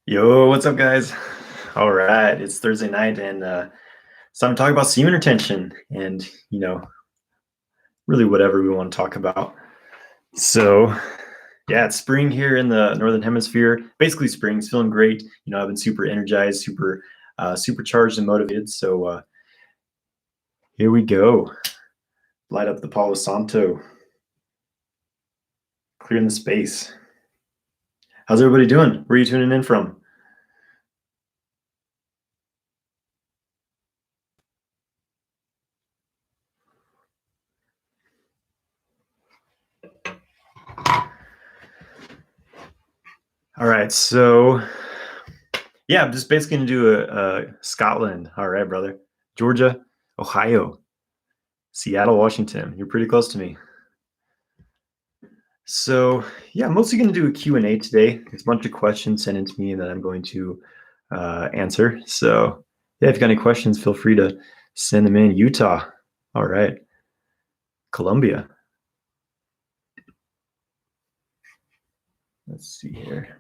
Yo, what's up, guys? All right, it's Thursday night, and it's time to talk about semen retention and, really whatever we want to talk about. So, yeah, it's spring here in the Northern Hemisphere. Basically, spring's feeling great. I've been super energized, supercharged and motivated. So, here we go. Light up the Palo Santo, clearing the space. How's everybody doing? Where are you tuning in from? All right, so yeah, I'm just basically gonna do a Scotland. All right, brother. Georgia, Ohio, Seattle, Washington. You're pretty close to me. So yeah, I'm mostly gonna do a Q&A today. There's a bunch of questions sent in to me that I'm going to answer. So yeah, if you've got any questions, feel free to send them in. Utah. All right. Colombia. Let's see here.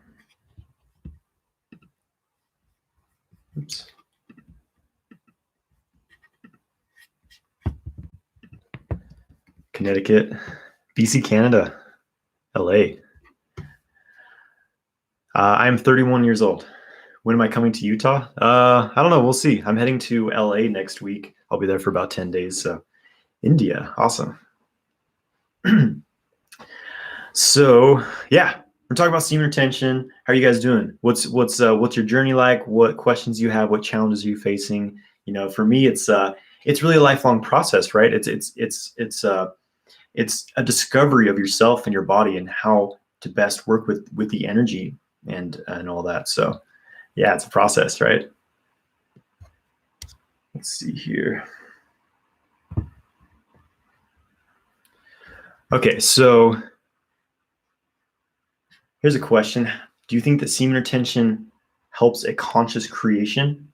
Oops. Connecticut, BC, Canada, LA. I'm 31 years old. When am I coming to Utah? I don't know. We'll see. I'm heading to LA next week. I'll be there for about 10 days. So India, awesome. So yeah, we're talking about semen retention. How are you guys doing? What's your journey like? What questions you have? What challenges are you facing? For me, it's really a lifelong process, right? It's a discovery of yourself and your body and how to best work with the energy and all that. So yeah, it's a process, right? Let's see here. Okay, so here's a question. Do you think that semen retention helps a conscious creation?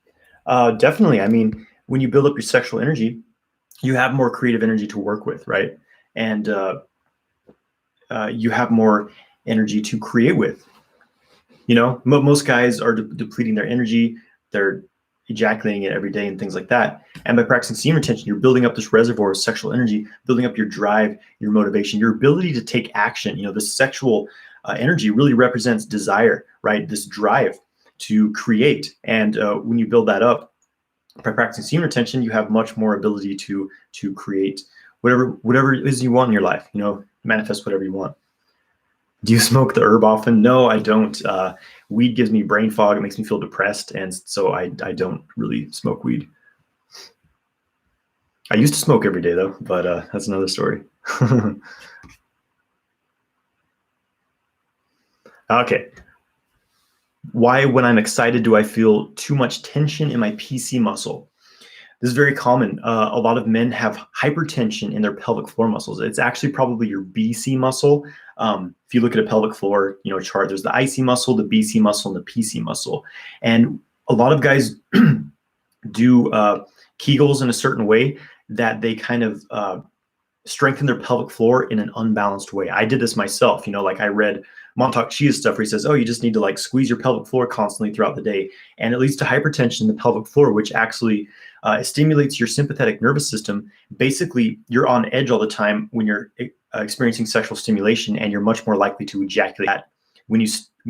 Definitely. I mean, when you build up your sexual energy, you have more creative energy to work with, right? And you have more energy to create with. Most guys are depleting their energy. They're ejaculating it every day and things like that. And by practicing semen retention, you're building up this reservoir of sexual energy, building up your drive, your motivation, your ability to take action. The sexual energy really represents desire, right? This drive to create. And when you build that up by practicing semen retention, you have much more ability to create whatever it is you want in your life. Manifest whatever you want. Do you smoke the herb often? No, I don't. Weed gives me brain fog. It makes me feel depressed. And so I don't really smoke weed. I used to smoke every day though, but that's another story. Okay. Why, when I'm excited, do I feel too much tension in my PC muscle? This is very common. A lot of men have hypertension in their pelvic floor muscles. It's actually probably your BC muscle. If you look at a pelvic floor, chart, there's the IC muscle, the BC muscle, and the PC muscle. And a lot of guys do Kegels in a certain way that they kind of strengthen their pelvic floor in an unbalanced way. I did this myself. I read Montauk Chia's stuff where he says, oh, you just need to squeeze your pelvic floor constantly throughout the day. And it leads to hypertension in the pelvic floor, which actually stimulates your sympathetic nervous system. Basically, you're on edge all the time when you're experiencing sexual stimulation, and you're much more likely to ejaculate. When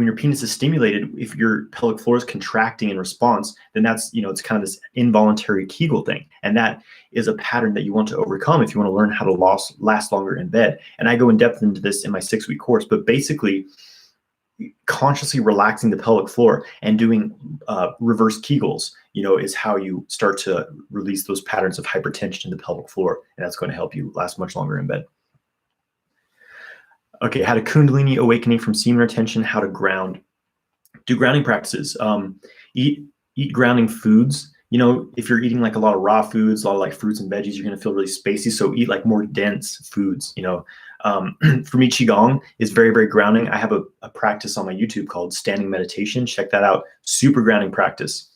your penis is stimulated, if your pelvic floor is contracting in response, then that's, it's kind of this involuntary Kegel thing. And that is a pattern that you want to overcome if you want to learn how to last longer in bed. And I go in depth into this in my 6-week course, but basically consciously relaxing the pelvic floor and doing reverse Kegels, is how you start to release those patterns of hypertension in the pelvic floor. And that's going to help you last much longer in bed. Okay, how to Kundalini awakening from semen retention, how to ground. Do grounding practices. Eat grounding foods. If you're eating a lot of raw foods, a lot of fruits and veggies, you're going to feel really spacey. So eat more dense foods. For me, Qigong is very, very grounding. I have a practice on my YouTube called Standing Meditation. Check that out. Super grounding practice.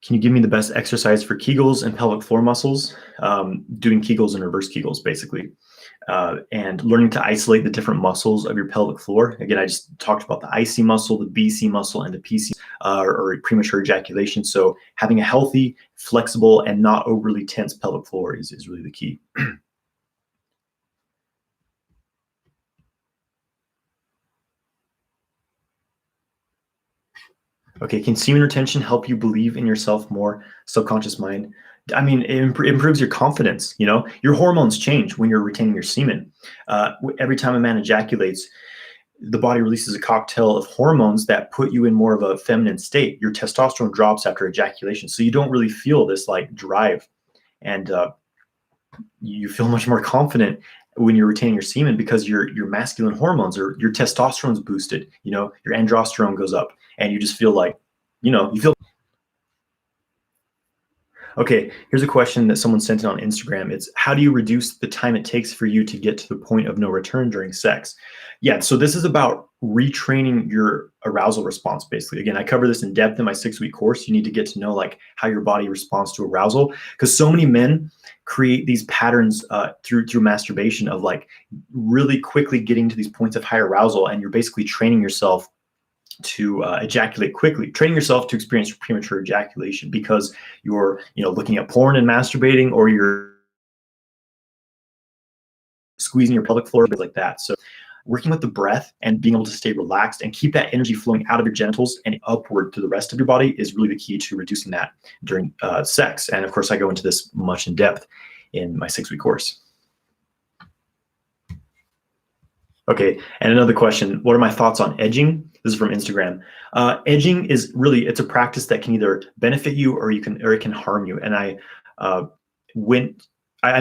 Can you give me the best exercise for Kegels and pelvic floor muscles? Doing Kegels and reverse Kegels, basically. And learning to isolate the different muscles of your pelvic floor. Again, I just talked about the IC muscle, the BC muscle, and the PC, or premature ejaculation. So having a healthy, flexible, and not overly tense pelvic floor is really the key. Okay, can semen retention help you believe in yourself more? Subconscious mind. I mean, it improves your confidence. You know, your hormones change when you're retaining your semen. Every time a man ejaculates, the body releases a cocktail of hormones that put you in more of a feminine state. Your testosterone drops after ejaculation, so you don't really feel this like drive, and you feel much more confident when you're retaining your semen because your masculine hormones or your testosterone's boosted. You know, your androsterone goes up, and you just feel like, you feel. Okay, here's a question that someone sent in on Instagram. It's, how do you reduce the time it takes for you to get to the point of no return during sex? Yeah, so this is about retraining your arousal response, basically. Again, I cover this in depth in my 6-week course. You need to get to know like how your body responds to arousal, because so many men create these patterns through masturbation of like really quickly getting to these points of high arousal, and you're basically training yourself to ejaculate quickly, training yourself to experience premature ejaculation because you're, looking at porn and masturbating, or you're squeezing your pelvic floor, things like that. So working with the breath and being able to stay relaxed and keep that energy flowing out of your genitals and upward to the rest of your body is really the key to reducing that during sex. And of course, I go into this much in depth in my 6-week course. Okay, and another question, what are my thoughts on edging? This is from Instagram. Edging is really, it's a practice that can either benefit you or it can harm you. And I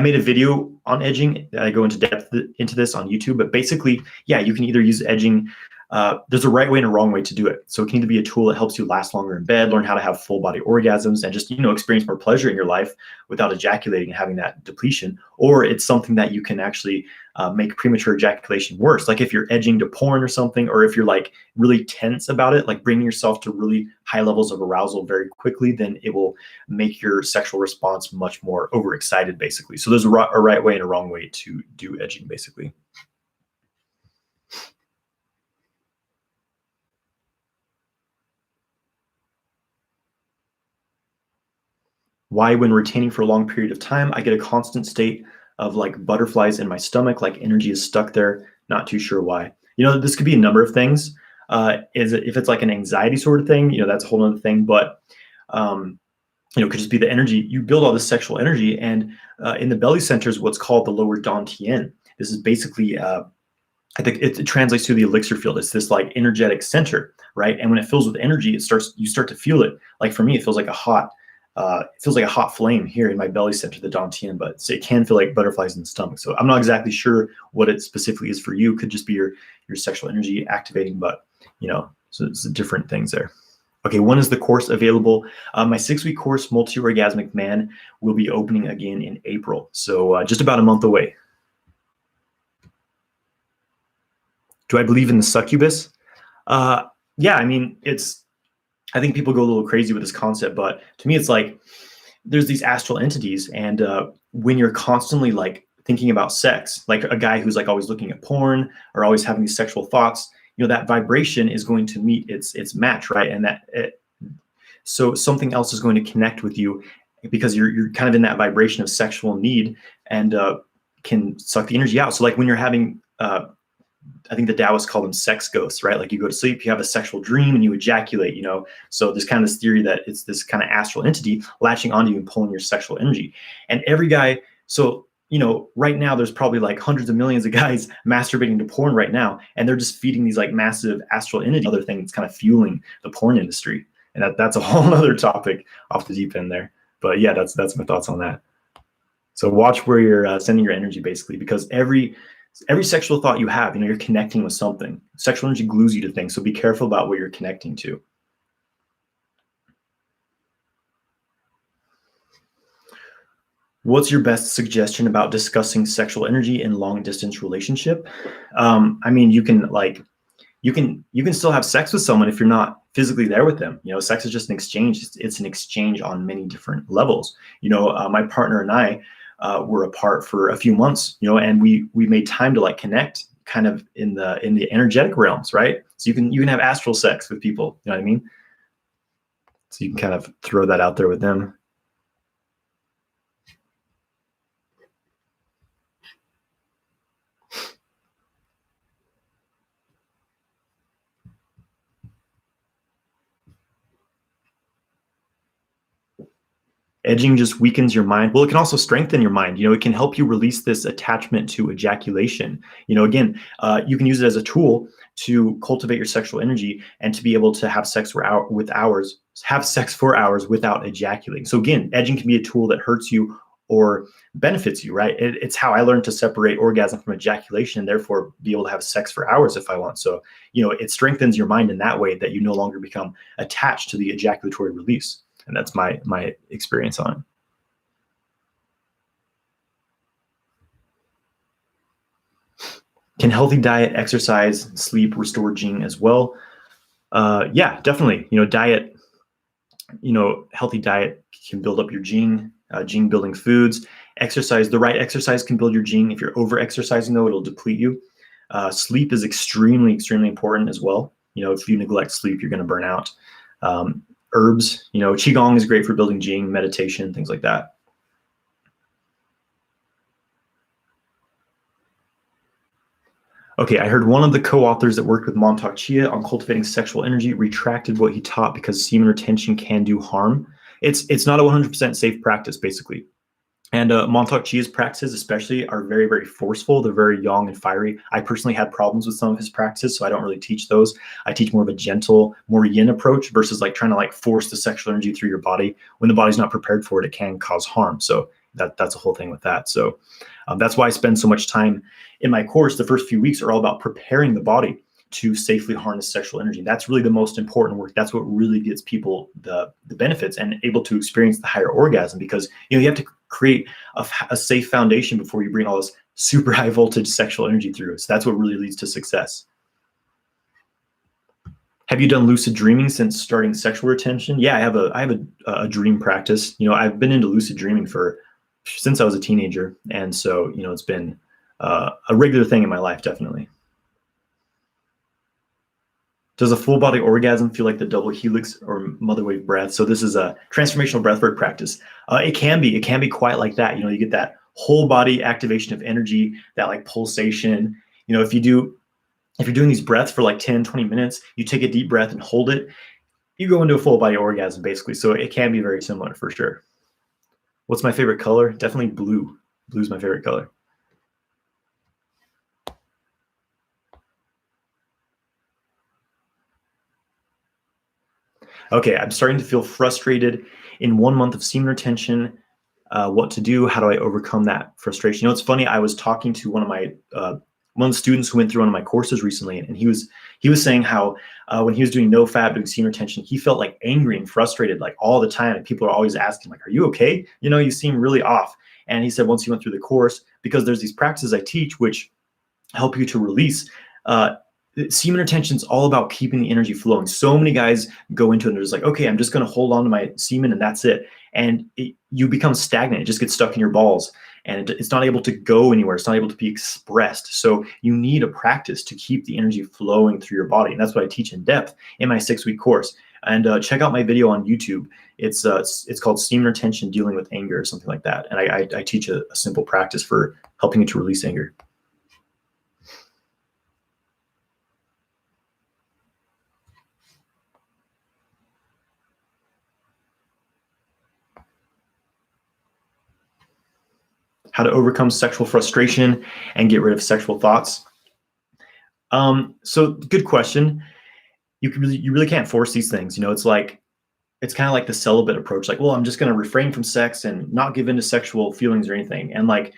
made a video on edging. I go into depth into this on YouTube, but basically, yeah, you can either use edging. There's a right way and a wrong way to do it. So it can either be a tool that helps you last longer in bed, learn how to have full body orgasms, and just, experience more pleasure in your life without ejaculating and having that depletion. Or it's something that you can actually make premature ejaculation worse. Like if you're edging to porn or something, or if you're like really tense about it, like bringing yourself to really high levels of arousal very quickly, then it will make your sexual response much more overexcited, basically. So there's a right way and a wrong way to do edging, basically. Why, when retaining for a long period of time, I get a constant state of like butterflies in my stomach, like energy is stuck there, not too sure why. This could be a number of things. If it's like an anxiety sort of thing, that's a whole other thing. But it could just be the energy. You build all this sexual energy, and in the belly center is what's called the lower dantian. This is basically, I think it translates to the elixir field. It's this like energetic center, right? And when it fills with energy, you start to feel it. Like for me, it feels like a hot flame here in my belly center, the dantian, but it can feel like butterflies in the stomach. So I'm not exactly sure what it specifically is for you. It could just be your sexual energy activating, but so it's different things there. Okay, when is the course available? My 6-week course, Multi-Orgasmic Man, will be opening again in April. So just about a month away. Do I believe in the succubus? Yeah, I mean, I think people go a little crazy with this concept, but to me, it's like there's these astral entities, and when you're constantly like thinking about sex, like a guy who's like always looking at porn or always having these sexual thoughts, that vibration is going to meet its match, right? And so something else is going to connect with you because you're kind of in that vibration of sexual need, and can suck the energy out. So like when you're having I think the Taoists call them sex ghosts, right? Like you go to sleep, you have a sexual dream, and you ejaculate, So there's kind of this theory that it's this kind of astral entity latching onto you and pulling your sexual energy. And every guy, so, right now there's probably like hundreds of millions of guys masturbating to porn right now, and they're just feeding these like massive astral entity, other thing that's kind of fueling the porn industry. And that's a whole other topic off the deep end there. But yeah, that's my thoughts on that. So watch where you're sending your energy, basically, because every sexual thought you have, you're connecting with something. Sexual energy glues you to things, so be careful about what you're connecting to. What's your best suggestion about discussing sexual energy in long distance relationship? I mean, you can still have sex with someone if you're not physically there with them. Sex is just an exchange. It's an exchange on many different levels. My partner and I were apart for a few months, and we made time to like connect kind of in the energetic realms, right? So you can have astral sex with people, you know what I mean? So you can kind of throw that out there with them. Edging just weakens your mind. Well, it can also strengthen your mind. It can help you release this attachment to ejaculation. Again, you can use it as a tool to cultivate your sexual energy and to be able to have sex for hours without ejaculating. So again, edging can be a tool that hurts you or benefits you, right? It's how I learned to separate orgasm from ejaculation and therefore be able to have sex for hours if I want. So, it strengthens your mind in that way that you no longer become attached to the ejaculatory release. And that's my experience on it. Can healthy diet, exercise, sleep restore Jing as well? Yeah, definitely. Diet, healthy diet can build up your Jing, Jing building foods. Exercise, the right exercise can build your Jing. If you're over exercising though, it'll deplete you. Sleep is extremely, extremely important as well. If you neglect sleep, you're going to burn out. Herbs, Qigong is great for building Jing, meditation, things like that. Okay, I heard one of the co-authors that worked with Montauk Chia on cultivating sexual energy retracted what he taught because semen retention can do harm. It's not a 100% safe practice, basically. And Montauk Chia's practices especially are very, very forceful. They're very young and fiery. I personally had problems with some of his practices, so I don't really teach those. I teach more of a gentle, more yin approach versus like trying to like force the sexual energy through your body. When the body's not prepared for it, it can cause harm. So that's a whole thing with that. So that's why I spend so much time in my course. The first few weeks are all about preparing the body to safely harness sexual energy. That's really the most important work. That's what really gets people the benefits and able to experience the higher orgasm, because you have to create a safe foundation before you bring all this super high voltage sexual energy through. So that's what really leads to success. Have you done lucid dreaming since starting sexual retention? Yeah, I have a dream practice. I've been into lucid dreaming since I was a teenager, and so it's been a regular thing in my life, definitely. Does a full body orgasm feel like the double helix or mother wave breath? So this is a transformational breathwork practice. It can be quite like that. You get that whole body activation of energy, that like pulsation. If you're doing these breaths for like 10, 20 minutes, you take a deep breath and hold it, you go into a full body orgasm basically. So it can be very similar for sure. What's my favorite color? Definitely blue. Blue's my favorite color. Okay, I'm starting to feel frustrated in 1 month of semen retention. What to do? How do I overcome that frustration? It's funny. I was talking to one of the students who went through one of my courses recently, and he was saying how when he was doing no fab, doing semen retention, he felt like angry and frustrated like all the time, and people are always asking like, "Are you okay? You seem really off." And he said once he went through the course, because there's these practices I teach which help you to release. Semen retention is all about keeping the energy flowing. So many guys go into it and they're just like, okay, I'm just going to hold on to my semen and that's it. And you become stagnant. It just gets stuck in your balls and it's not able to go anywhere. It's not able to be expressed. So you need a practice to keep the energy flowing through your body. And that's what I teach in depth in my 6-week course. And check out my video on YouTube. It's called Semen Retention Dealing with Anger or something like that. And I teach a simple practice for helping you to release anger. How to overcome sexual frustration and get rid of sexual thoughts. So good question. You really can't force these things. It's kind of like the celibate approach. Like, well, I'm just going to refrain from sex and not give into sexual feelings or anything. And like,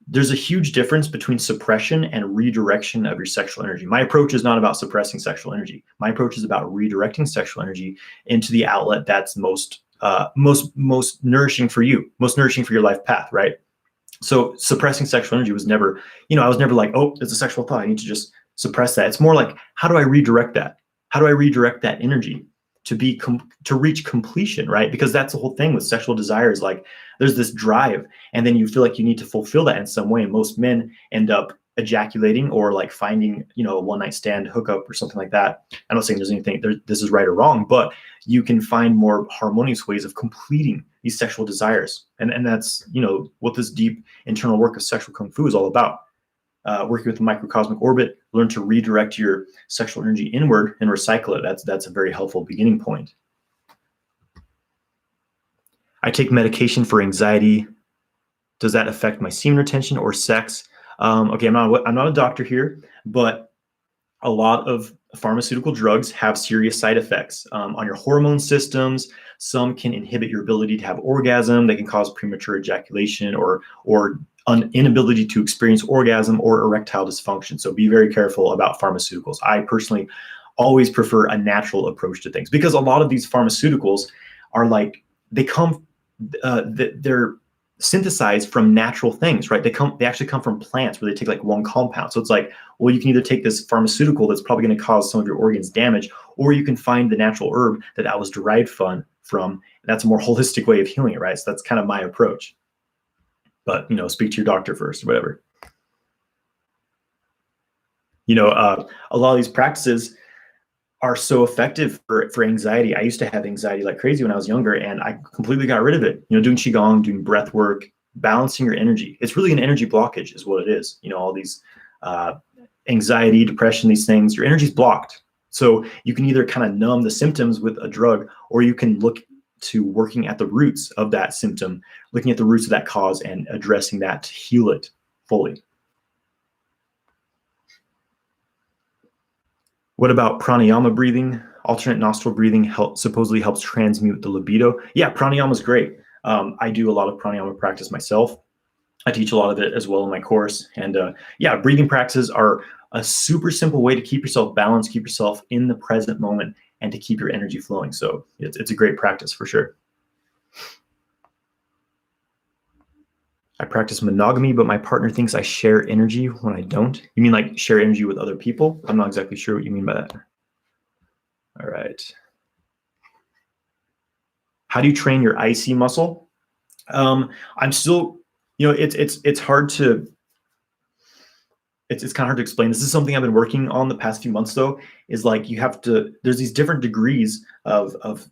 there's a huge difference between suppression and redirection of your sexual energy. My approach is not about suppressing sexual energy. My approach is about redirecting sexual energy into the outlet that's most nourishing for you, most nourishing for your life path, right? So suppressing sexual energy was never, I was never like, oh, it's a sexual thought, I need to just suppress that. It's more like, how do I redirect that? How do I redirect that energy? to reach completion, right? Because that's the whole thing with sexual desire is like there's this drive, and then you feel like you need to fulfill that in some way. And most men end up ejaculating or like finding, a one-night stand hookup or something like that. I'm not saying there's anything this is right or wrong, but you can find more harmonious ways of completing these sexual desires. And that's, what this deep internal work of sexual kung fu is all about. Working with the microcosmic orbit, learn to redirect your sexual energy inward and recycle it. That's a very helpful beginning point. I take medication for anxiety. Does that affect my semen retention or sex? Okay, I'm not a doctor here, but a lot of pharmaceutical drugs have serious side effects on your hormone systems. Some can inhibit your ability to have orgasm. They can cause premature ejaculation or an inability to experience orgasm or erectile dysfunction. So be very careful about pharmaceuticals. I personally always prefer a natural approach to things, because a lot of these pharmaceuticals are like, they're synthesized from natural things, right? They actually come from plants where they take like one compound. So it's like, well, you can either take this pharmaceutical that's probably going to cause some of your organs damage, or you can find the natural herb that was derived from. That's a more holistic way of healing it, right? So that's kind of my approach. But, speak to your doctor first or whatever. A lot of these practices are so effective for anxiety. I used to have anxiety like crazy when I was younger, and I completely got rid of it. Doing Qigong, doing breath work, balancing your energy. It's really an energy blockage is what it is. All these anxiety, depression, these things, your energy's blocked. So you can either kind of numb the symptoms with a drug, or you can look to working at the roots of that symptom, looking at the roots of that cause and addressing that to heal it fully. What about pranayama breathing? Alternate nostril breathing supposedly helps transmute the libido. Yeah, pranayama is great. I do a lot of pranayama practice myself. I teach a lot of it as well in my course. And breathing practices are a super simple way to keep yourself balanced, keep yourself in the present moment, and to keep your energy flowing. So it's a great practice for sure. I practice monogamy, but my partner thinks I share energy when I don't. You mean like share energy with other people? I'm not exactly sure what you mean by that. All right. How do you train your IC muscle? I'm still, it's hard to, it's kind of hard to explain. This is something I've been working on the past few months though, is like there's these different degrees of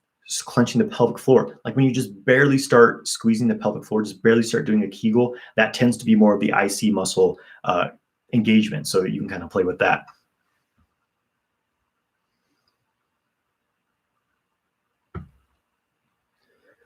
clenching the pelvic floor. Like when you just barely start squeezing the pelvic floor, just barely start doing a Kegel, that tends to be more of the IC muscle engagement. So you can kind of play with that.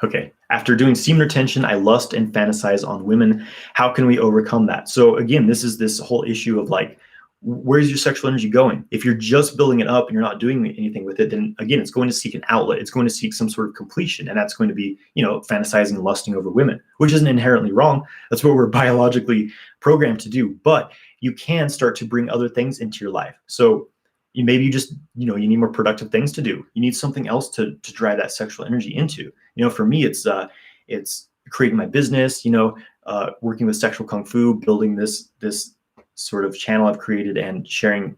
Okay, after doing semen retention, I lust and fantasize on women. How can we overcome that? So again, this is this whole issue of like, where's your sexual energy going? If you're just building it up and you're not doing anything with it, then again, it's going to seek an outlet. It's going to seek some sort of completion. And that's going to be, fantasizing and lusting over women, which isn't inherently wrong. That's what we're biologically programmed to do. But you can start to bring other things into your life. So maybe you just, you need more productive things to do. You need something else to drive that sexual energy into. For me, it's creating my business, working with sexual kung fu, building this sort of channel I've created and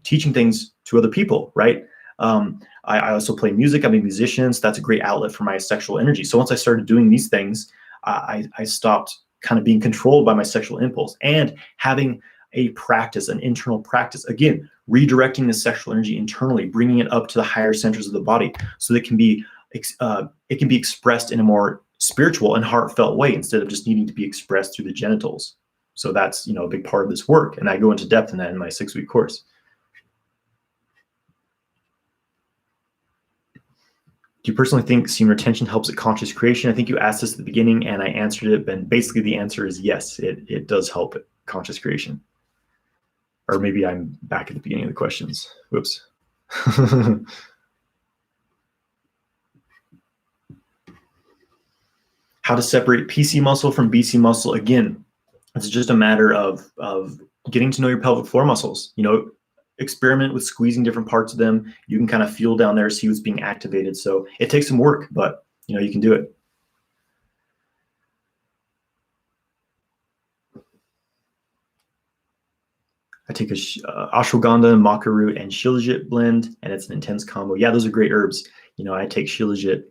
teaching things to other people, right? I also play music. I'm a musician, so that's a great outlet for my sexual energy. So once I started doing these things, I stopped kind of being controlled by my sexual impulse and having a practice, an internal practice. Again, redirecting the sexual energy internally, bringing it up to the higher centers of the body so that it can be expressed in a more spiritual and heartfelt way instead of just needing to be expressed through the genitals. So that's, a big part of this work. And I go into depth in that in my 6-week course. Do you personally think semen retention helps at conscious creation? I think you asked this at the beginning and I answered it, and basically the answer is yes, it does help at conscious creation. Or maybe I'm back at the beginning of the questions. Whoops. How to separate PC muscle from BC muscle? Again, it's just a matter of getting to know your pelvic floor muscles. Experiment with squeezing different parts of them. You can kind of feel down there, see what's being activated. So it takes some work, but you can do it. I take a ashwagandha, maca root, and shilajit blend, and it's an intense combo. Yeah, those are great herbs. I take shilajit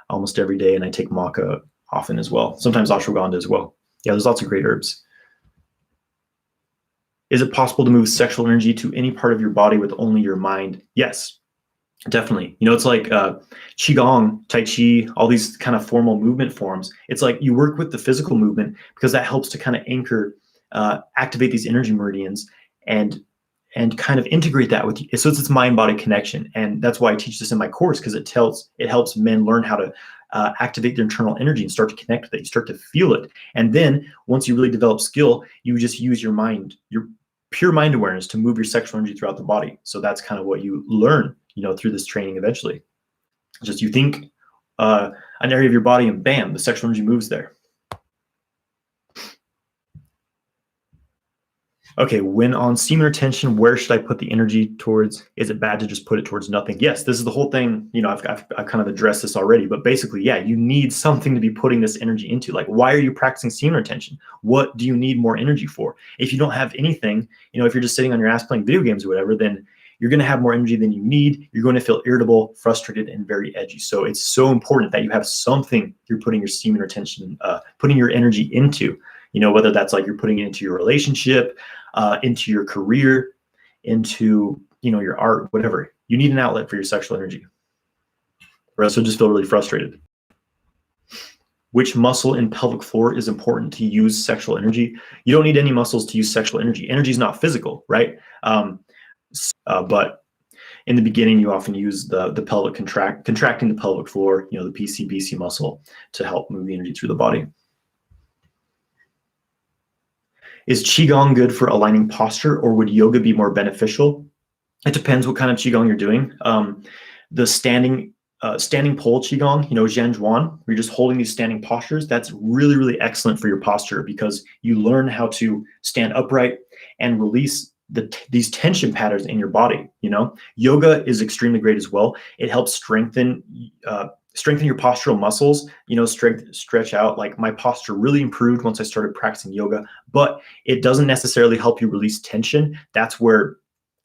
almost every day, and I take maca often as well. Sometimes ashwagandha as well. Yeah, there's lots of great herbs. Is it possible to move sexual energy to any part of your body with only your mind? Yes, definitely. It's like Qigong, Tai Chi, all these kind of formal movement forms. It's like you work with the physical movement because that helps to kind of anchor, activate these energy meridians and kind of integrate that with you. So it's mind-body connection. And that's why I teach this in my course, because it helps men learn how to activate their internal energy and start to connect with it. You start to feel it. And then once you really develop skill, you just use your mind, your pure mind awareness to move your sexual energy throughout the body. So that's kind of what you learn, through this training eventually. Just you think an area of your body and bam, the sexual energy moves there. Okay, when on semen retention, where should I put the energy towards? Is it bad to just put it towards nothing? Yes, this is the whole thing. I've kind of addressed this already, but basically, yeah, you need something to be putting this energy into. Like, why are you practicing semen retention? What do you need more energy for? If you don't have anything, if you're just sitting on your ass playing video games or whatever, then you're going to have more energy than you need. You're going to feel irritable, frustrated, and very edgy. So it's so important that you have something you're putting your semen retention, putting your energy into. Whether that's like you're putting it into your relationship, into your career, into your art, whatever. You need an outlet for your sexual energy, or else you'll just feel really frustrated. Which muscle in pelvic floor is important to use sexual energy? You don't need any muscles to use sexual energy. Energy is not physical, right? But in the beginning, you often use the pelvic contracting the pelvic floor, the PC-BC muscle, to help move the energy through the body. Is Qigong good for aligning posture, or would yoga be more beneficial? It depends what kind of Qigong you're doing. The standing pole Qigong, Zhanzhuan, where you're just holding these standing postures, that's really, really excellent for your posture, because you learn how to stand upright and release these tension patterns in your body. Yoga is extremely great as well. It helps strengthen your postural muscles, stretch out. Like, my posture really improved once I started practicing yoga, but it doesn't necessarily help you release tension. That's where,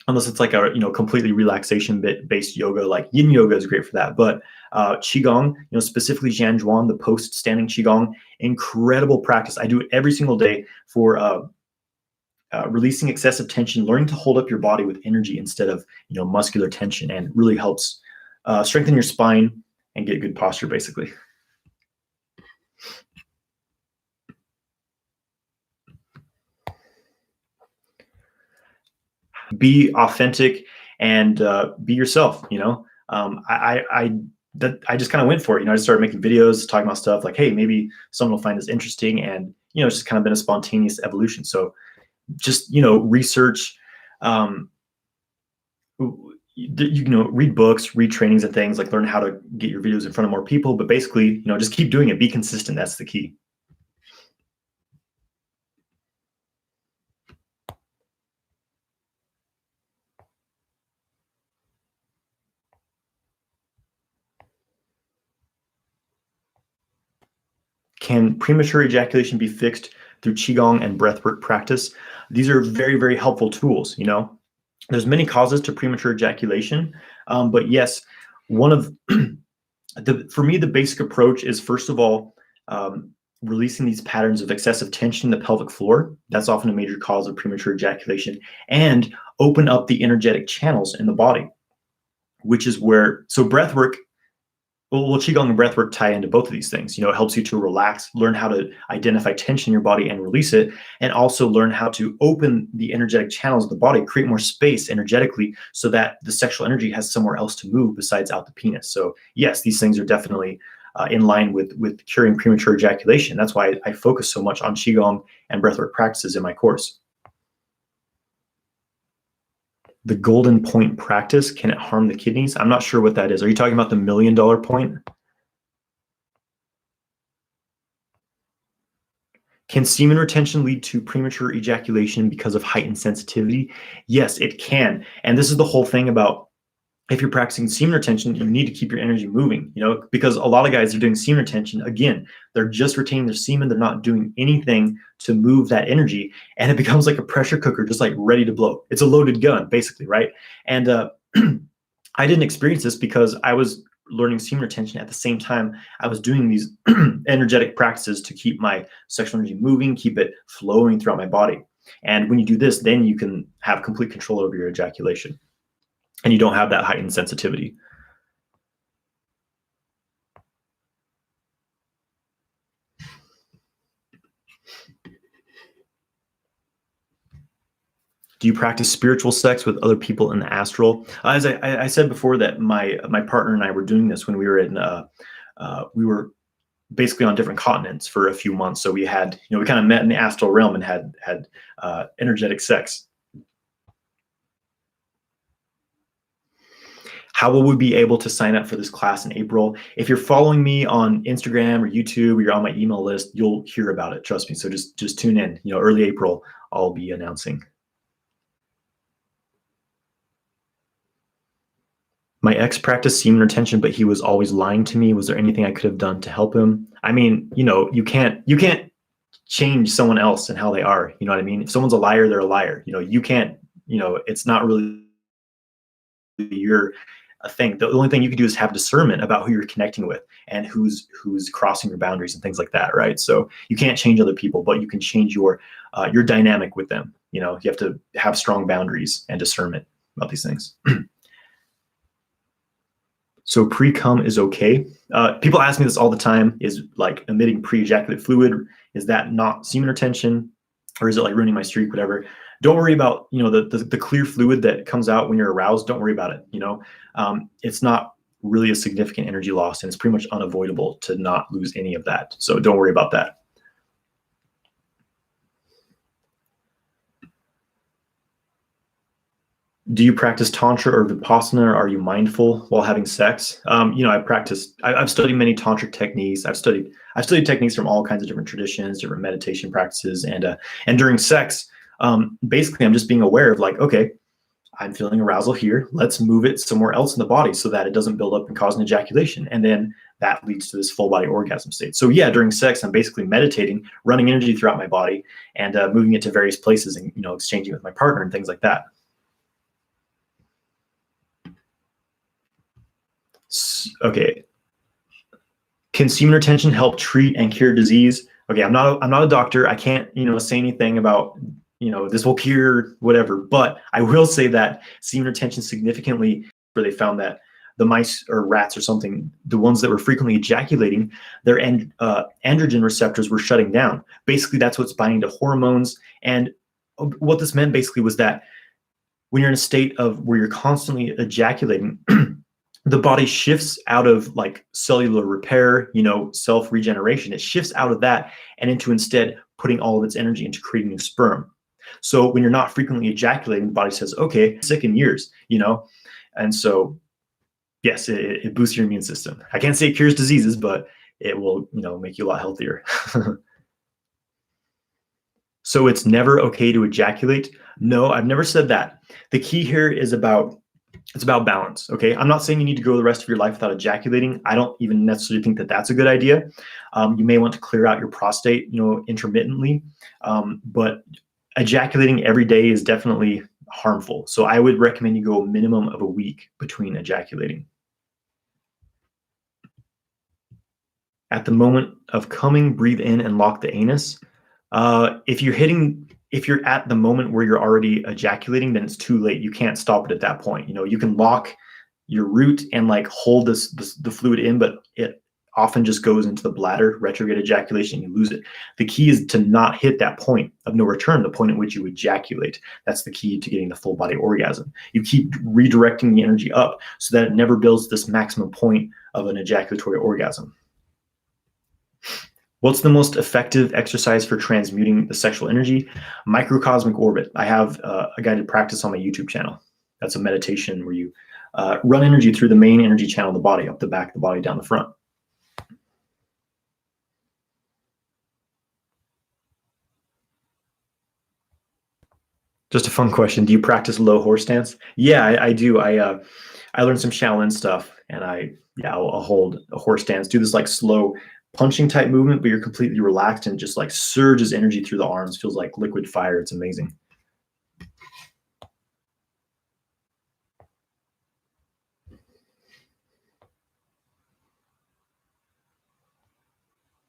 unless it's like a completely relaxation based yoga, like yin yoga is great for that. But Qigong, specifically Zhanzhuan, the post standing Qigong, incredible practice. I do it every single day for releasing excessive tension, learning to hold up your body with energy instead of muscular tension, and really helps strengthen your spine and get good posture, basically. Be authentic and be yourself. I just kind of went for it. I just started making videos talking about stuff like, hey, maybe someone will find this interesting, and it's just kind of been a spontaneous evolution. So just research, read books, read trainings and things, like learn how to get your videos in front of more people. But basically, just keep doing it. Be consistent. That's the key. Can premature ejaculation be fixed through Qigong and breathwork practice? These are very, very helpful tools. There's many causes to premature ejaculation, but yes, one of for me, the basic approach is, first of all, releasing these patterns of excessive tension in the pelvic floor. That's often a major cause of premature ejaculation, and open up the energetic channels in the body, which is where, so breathwork, well, Qigong and breathwork tie into both of these things. It helps you to relax, learn how to identify tension in your body and release it, and also learn how to open the energetic channels of the body, create more space energetically, so that the sexual energy has somewhere else to move besides out the penis. So yes, these things are definitely in line with curing premature ejaculation. That's why I focus so much on Qigong and breathwork practices in my course. The golden point practice, can it harm the kidneys? I'm not sure what that is. Are you talking about the $1 million point? Can semen retention lead to premature ejaculation because of heightened sensitivity? Yes, it can. And this is the whole thing about if you're practicing semen retention, you need to keep your energy moving, because a lot of guys are doing semen retention. Again, they're just retaining their semen. They're not doing anything to move that energy. And it becomes like a pressure cooker, just like ready to blow. It's a loaded gun, basically, right? And I didn't experience this because I was learning semen retention at the same time I was doing these energetic practices to keep my sexual energy moving, keep it flowing throughout my body. And when you do this, then you can have complete control over your ejaculation. And you don't have that heightened sensitivity. Do you practice spiritual sex with other people in the astral? As I said before, that my partner and I were doing this when we were we were basically on different continents for a few months. So we had, we kind of met in the astral realm and had energetic sex. How will we be able to sign up for this class in April? If you're following me on Instagram or YouTube, or you're on my email list, you'll hear about it. Trust me. So just tune in. Early April, I'll be announcing. My ex practiced semen retention, but he was always lying to me. Was there anything I could have done to help him? I mean, you can't change someone else and how they are. You know what I mean? If someone's a liar, they're a liar. You can't. It's not really your a thing. The only thing you can do is have discernment about who you're connecting with and who's crossing your boundaries and things like that, right? So you can't change other people, but you can change your dynamic with them. You have to have strong boundaries and discernment about these things. So pre-cum is okay. People ask me this all the time, is like emitting pre-ejaculate fluid, is that not semen retention, or is it like ruining my streak, whatever? Don't worry about, the clear fluid that comes out when you're aroused. Don't worry about it. It's not really a significant energy loss, and it's pretty much unavoidable to not lose any of that. So don't worry about that. Do you practice tantra or vipassana? Or are you mindful while having sex? I've studied many tantric techniques. I've studied techniques from all kinds of different traditions, different meditation practices, and during sex, basically I'm just being aware of like, okay, I'm feeling arousal here. Let's move it somewhere else in the body so that it doesn't build up and cause an ejaculation. And then that leads to this full body orgasm state. So yeah, during sex, I'm basically meditating, running energy throughout my body, and moving it to various places, and exchanging with my partner and things like that. Okay. Can semen retention help treat and cure disease? Okay, I'm not a doctor. I can't, say anything about, this will cure whatever, but I will say that semen retention significantly, where they found that the mice or rats or something, the ones that were frequently ejaculating, their androgen receptors were shutting down. Basically, that's what's binding to hormones. And what this meant basically was that when you're in a state of where you're constantly ejaculating, the body shifts out of like cellular repair, self-regeneration. It shifts out of that and into instead putting all of its energy into creating new sperm. So when you're not frequently ejaculating, the body says, okay, sick in years, and so yes, it boosts your immune system. I can't say it cures diseases, but it will, make you a lot healthier. So it's never okay to ejaculate. No, I've never said that. The key here is it's about balance. Okay. I'm not saying you need to go the rest of your life without ejaculating. I don't even necessarily think that that's a good idea. You may want to clear out your prostate, intermittently. But ejaculating every day is definitely harmful. So I would recommend you go a minimum of a week between ejaculating. At the moment of coming, breathe in and lock the anus. If you're at the moment where you're already ejaculating, then it's too late. You can't stop it at that point. You can lock your root and like hold the fluid in, but it often just goes into the bladder, retrograde ejaculation, you lose it. The key is to not hit that point of no return, the point at which you ejaculate. That's the key to getting the full body orgasm. You keep redirecting the energy up so that it never builds this maximum point of an ejaculatory orgasm. What's the most effective exercise for transmuting the sexual energy? Microcosmic orbit. I have a guided practice on my YouTube channel. That's a meditation where you run energy through the main energy channel of the body, up the back of the body, down the front. Just a fun question. Do you practice low horse stance? Yeah, I do. I learned some Shaolin stuff, and I'll hold a horse stance, do this like slow punching type movement, but you're completely relaxed and just like surges energy through the arms, feels like liquid fire. It's amazing.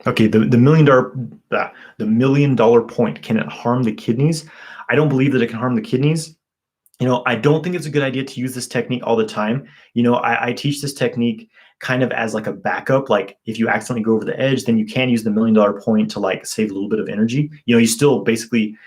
Okay, the million dollar point, can it harm the kidneys? I don't believe that it can harm the kidneys. I don't think it's a good idea to use this technique all the time. I teach this technique kind of as like a backup. Like if you accidentally go over the edge, then you can use the million dollar point to like save a little bit of energy. You still basically,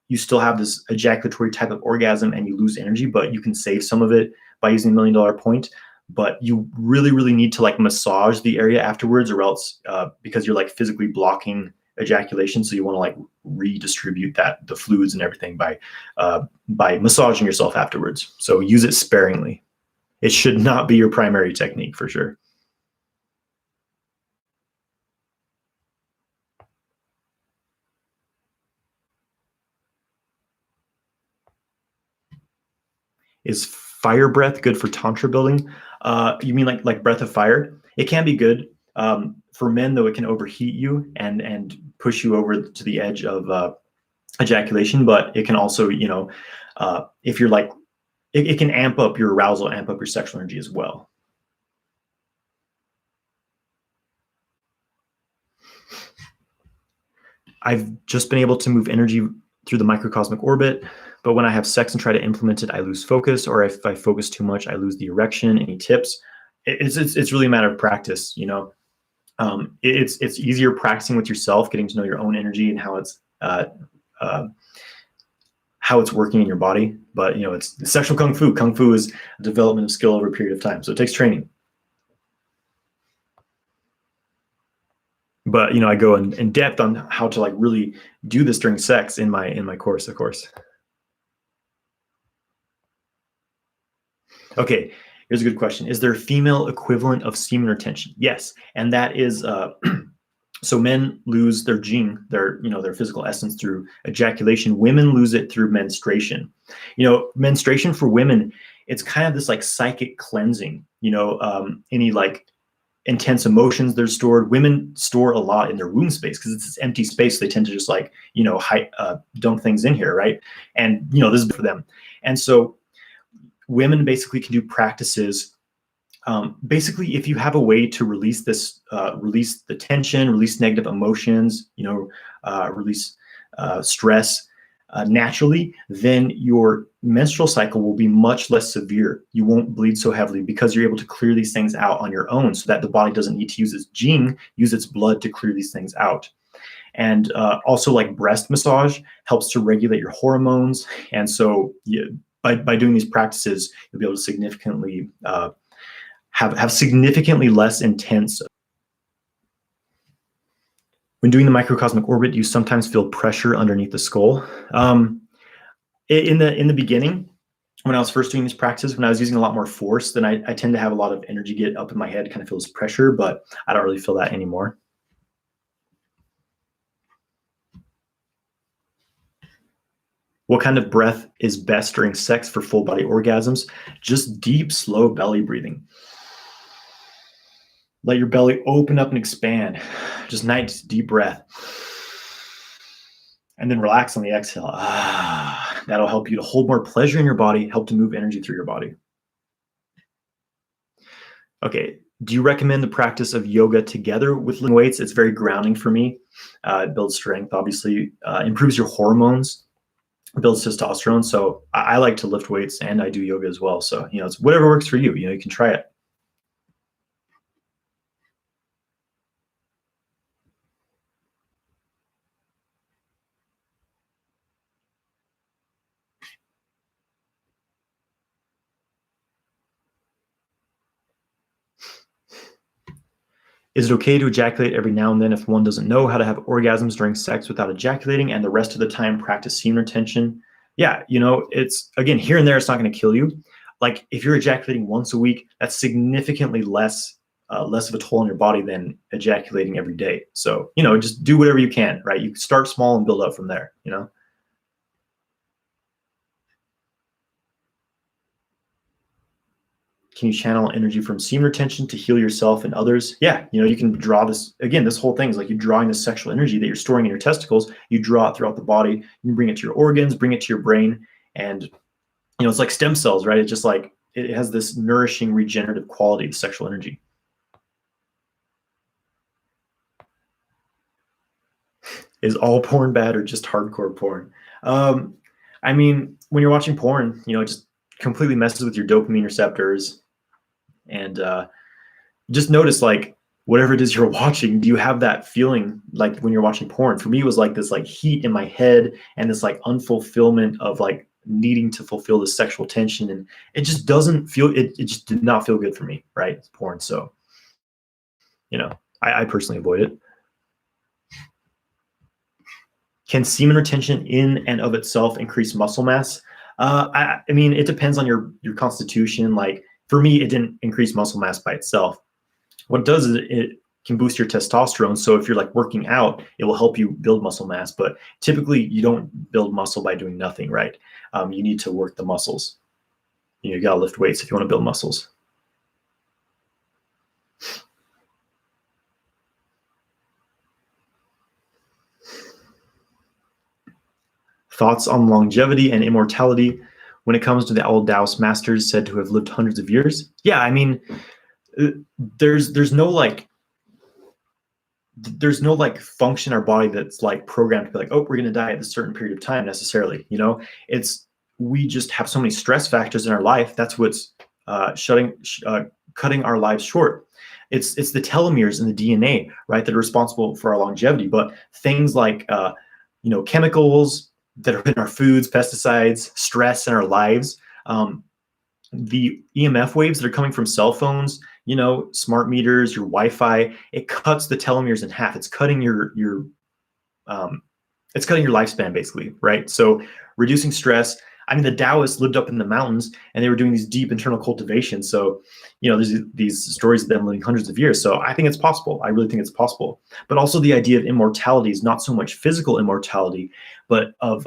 you still have this ejaculatory type of orgasm and you lose energy, but you can save some of it by using the million dollar point. But you really, really need to like massage the area afterwards, or else because you're like physically blocking ejaculation. So you want to like redistribute the fluids and everything by massaging yourself afterwards. So use it sparingly. It should not be your primary technique for sure. Is fire breath good for tantra building? You mean like breath of fire? It can be good. For men, though, it can overheat you and push you over to the edge of ejaculation. But it can also, if you're like, it can amp up your arousal, amp up your sexual energy as well. I've just been able to move energy through the microcosmic orbit, but when I have sex and try to implement it, I lose focus, or if I focus too much, I lose the erection. Any tips? It's really a matter of practice. It's easier practicing with yourself, getting to know your own energy and how it's working in your body. But it's sexual kung fu. Kung fu is a development of skill over a period of time, so it takes training. But I go in depth on how to like really do this during sex in my course, of course. Okay, here's a good question. Is there a female equivalent of semen retention? Yes, and that is so men lose their jing, their physical essence, through ejaculation. Women lose it through menstruation. Menstruation for women, it's kind of this like psychic cleansing. Any like intense emotions they're stored. Women store a lot in their womb space because it's this empty space. They tend to just like dump things in here, right? And this is for them. And so women basically can do practices. Basically, if you have a way to release this, release the tension, release negative emotions, release stress naturally, then your menstrual cycle will be much less severe. You won't bleed so heavily because you're able to clear these things out on your own, so that the body doesn't need to use its jing, use its blood to clear these things out. And also, like breast massage helps to regulate your hormones. And so by doing these practices, you'll be able to significantly have significantly less intense. When doing the microcosmic orbit, you sometimes feel pressure underneath the skull. In the beginning, when I was first doing this practice, when I was using a lot more force, then I tend to have a lot of energy get up in my head, kind of feels pressure, but I don't really feel that anymore. What kind of breath is best during sex for full body orgasms? Just deep, slow belly breathing. Let your belly open up and expand. Just nice, deep breath. And then relax on the exhale. That'll help you to hold more pleasure in your body, help to move energy through your body. Okay, do you recommend the practice of yoga together with lifting weights? It's very grounding for me. It builds strength, obviously, improves your hormones, builds testosterone. So I like to lift weights and I do yoga as well. So, it's whatever works for you. You can try it. Is it okay to ejaculate every now and then if one doesn't know how to have orgasms during sex without ejaculating, and the rest of the time practice semen retention? Yeah, it's, again, here and there, it's not going to kill you. Like if you're ejaculating once a week, that's significantly less of a toll on your body than ejaculating every day. So, just do whatever you can, right? You start small and build up from there, Can you channel energy from semen retention to heal yourself and others? Yeah, you can draw this. Again, this whole thing is like you're drawing the sexual energy that you're storing in your testicles. You draw it throughout the body. You can bring it to your organs, bring it to your brain. And, it's like stem cells, right? It's just like, it has this nourishing, regenerative quality, the sexual energy. Is all porn bad or just hardcore porn? I mean, when you're watching porn, it just completely messes with your dopamine receptors. And just notice, like, whatever it is you're watching, do you have that feeling like when you're watching porn? For me, it was like this like heat in my head and this like unfulfillment of like needing to fulfill the sexual tension. And it just doesn't feel, it just did not feel good for me, right? It's porn. So, I personally avoid it. Can semen retention in and of itself increase muscle mass? I mean, it depends on your constitution. Like for me, it didn't increase muscle mass by itself. What it does is it can boost your testosterone. So if you're like working out, it will help you build muscle mass. But typically, you don't build muscle by doing nothing, right? You need to work the muscles. You got to lift weights if you want to build muscles. Thoughts on longevity and immortality when it comes to the old Taoist masters said to have lived hundreds of years? Yeah, I mean, there's no like function in our body that's like programmed to be like, oh, we're going to die at a certain period of time necessarily. We just have so many stress factors in our life. That's what's cutting our lives short. It's the telomeres in the DNA, right, that are responsible for our longevity. But things like chemicals that are in our foods, pesticides, stress in our lives, the EMF waves that are coming from cell phones, smart meters, your Wi-Fi, it cuts the telomeres in half. It's cutting your lifespan basically, right? So reducing stress. I mean, the Taoists lived up in the mountains and they were doing these deep internal cultivation. So, there's these stories of them living hundreds of years. So I think it's possible. I really think it's possible. But also the idea of immortality is not so much physical immortality, but of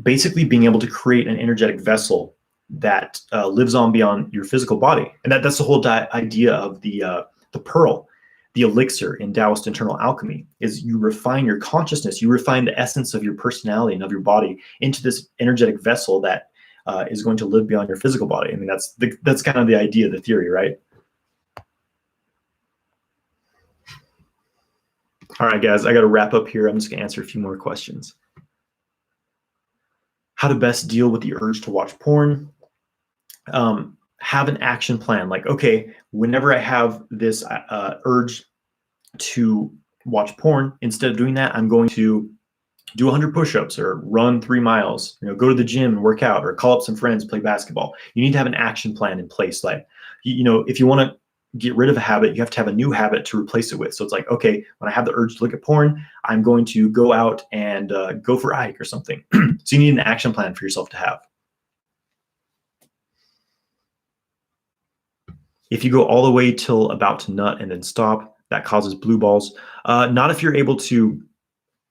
basically being able to create an energetic vessel that lives on beyond your physical body. And that's the whole idea of the pearl, the elixir in Taoist internal alchemy, is you refine your consciousness, you refine the essence of your personality and of your body into this energetic vessel that is going to live beyond your physical body. I mean, that's kind of the idea, the theory, right? All right, guys, I got to wrap up here. I'm just going to answer a few more questions. How to best deal with the urge to watch porn. Have an action plan. Like, okay, whenever I have this urge to watch porn, instead of doing that, I'm going to do 100 push-ups or run 3 miles, go to the gym and work out or call up some friends, play basketball. You need to have an action plan in place. Like, if you want to get rid of a habit, you have to have a new habit to replace it with. So it's like, okay, when I have the urge to look at porn, I'm going to go out and go for a hike or something. So you need an action plan for yourself to have. If you go all the way till about to nut and then stop, that causes blue balls. Not if you're able to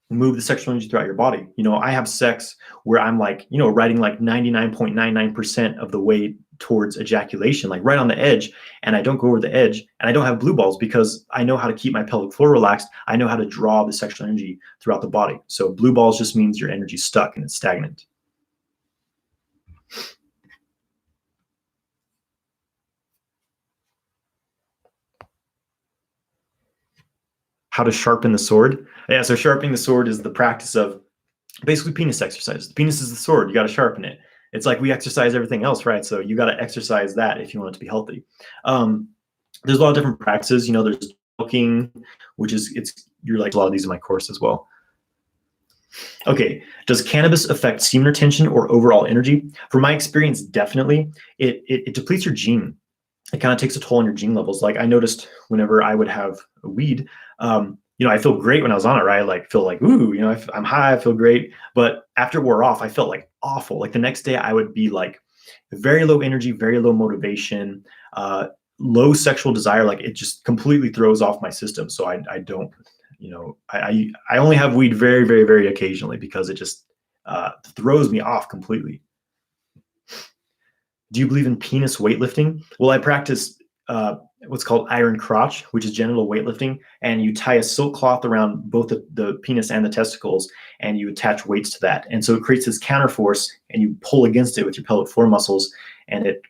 move the sexual energy throughout your body. I have sex where I'm like, riding like 99.99% of the way towards ejaculation, like right on the edge, and I don't go over the edge, and I don't have blue balls because I know how to keep my pelvic floor relaxed. I know how to draw the sexual energy throughout the body. So blue balls just means your energy's stuck and it's stagnant. How to sharpen the sword. Yeah, so sharpening the sword is the practice of basically penis exercise. The penis is the sword. You got to sharpen it. It's like we exercise everything else, right? So you got to exercise that if you want it to be healthy. There's a lot of different practices. There's cooking, which is you're like a lot of these in my course as well. Okay, does cannabis affect semen retention or overall energy? From my experience, definitely. It depletes your gene. It kind of takes a toll on your gene levels. Like I noticed whenever I would have a weed, I feel great when I was on it, right? Like feel like, ooh, I'm high, I feel great. But after it wore off, I felt like awful. Like the next day I would be like very low energy, very low motivation, low sexual desire. Like it just completely throws off my system. So I don't, I only have weed very, very, very occasionally because it just throws me off completely. Do you believe in penis weightlifting? Well, I practice what's called iron crotch, which is genital weightlifting, and you tie a silk cloth around both the penis and the testicles, and you attach weights to that. And so it creates this counterforce, and you pull against it with your pelvic floor muscles, and it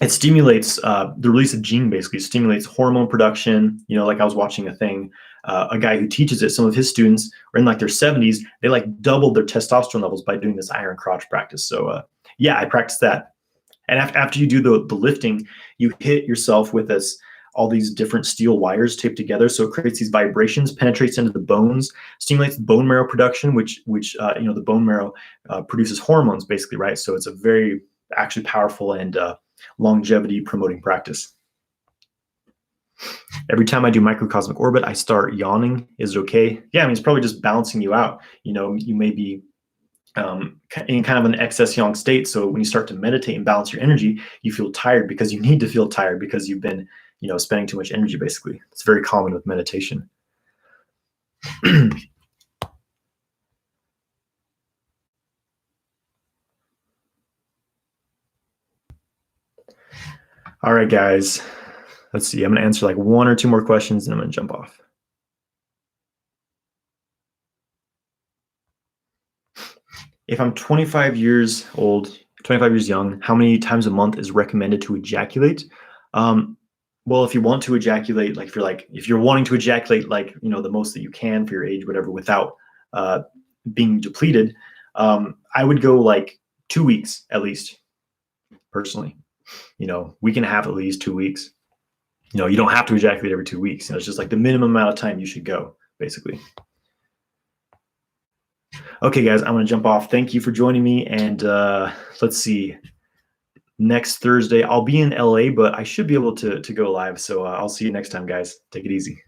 stimulates the release of gene, basically. It stimulates hormone production. Like I was watching a thing, a guy who teaches it, some of his students are in like their 70s, they like doubled their testosterone levels by doing this iron crotch practice. So yeah, I practice that. And after you do the lifting, you hit yourself with all these different steel wires taped together. So it creates these vibrations, penetrates into the bones, stimulates bone marrow production, which the bone marrow produces hormones, basically, right? So it's a very actually powerful and longevity promoting practice. Every time I do microcosmic orbit, I start yawning. Is it okay? Yeah, I mean, it's probably just balancing you out. You may be in kind of an excess yang state. So when you start to meditate and balance your energy, you feel tired because you need to feel tired because you've been, spending too much energy, basically. It's very common with meditation. All right, guys. Let's see. I'm going to answer like one or two more questions and I'm going to jump off. If I'm 25 years old, 25 years young, how many times a month is recommended to ejaculate? Well, if you want to ejaculate, like if you're wanting to ejaculate, like, the most that you can for your age, whatever, without being depleted, I would go like 2 weeks at least, personally. We can have at least 2 weeks. You don't have to ejaculate every 2 weeks. It's just like the minimum amount of time you should go, basically. Okay, guys, I'm going to jump off. Thank you for joining me. And let's see. Next Thursday, I'll be in LA, but I should be able to go live. So I'll see you next time, guys. Take it easy.